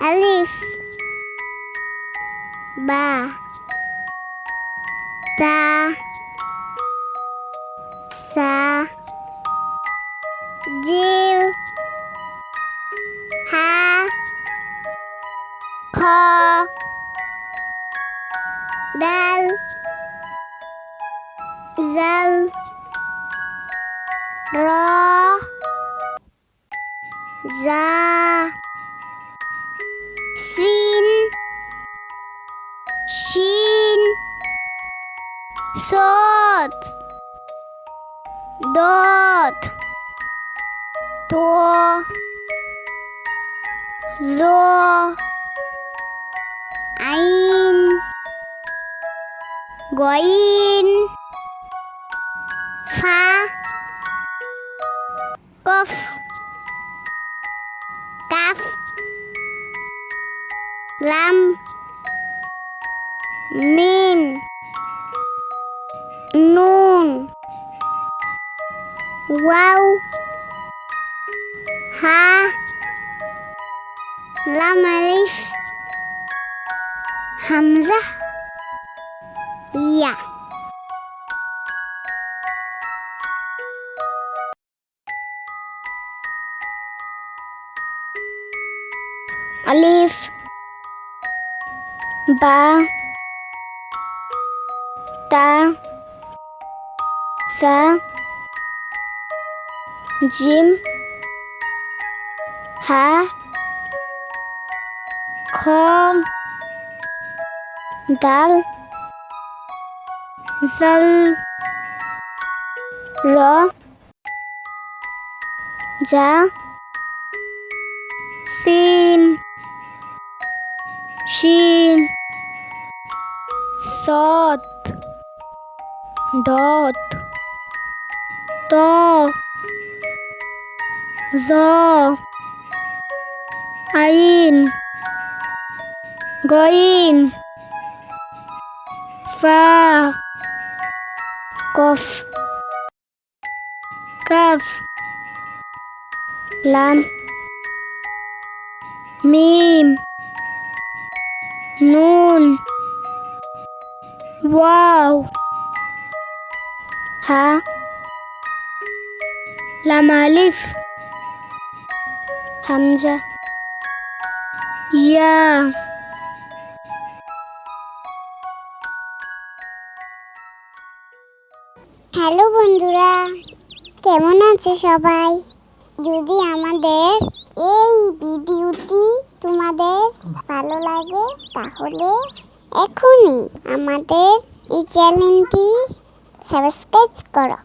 Alif, ba, ta, sa, jim, ha, kho, dal, zal, ra, za, sin, shin, sot, dot, to, zo, ain, goin, fa, kof, kaf, lam, mim, nun, waw, ha, lam alif, hamzah, ya. Alif, ba, ta, sa, jim, ha, kho, dal, zal, ra, ja, sin, shin, sot, dot, to, zo, ain, goin, fa, kof, kaf, lam, mim, nun, waw, ha, lam alif, hamza, ya. Hello বন্ধুরা, কেমন আছো সবাই? যদি আমাদের এই ভিডিওটি তোমাদের ভালো লাগে তাহলে এখনই আমাদের এই চ্যানেলটি সাবস্ক্রাইব করো।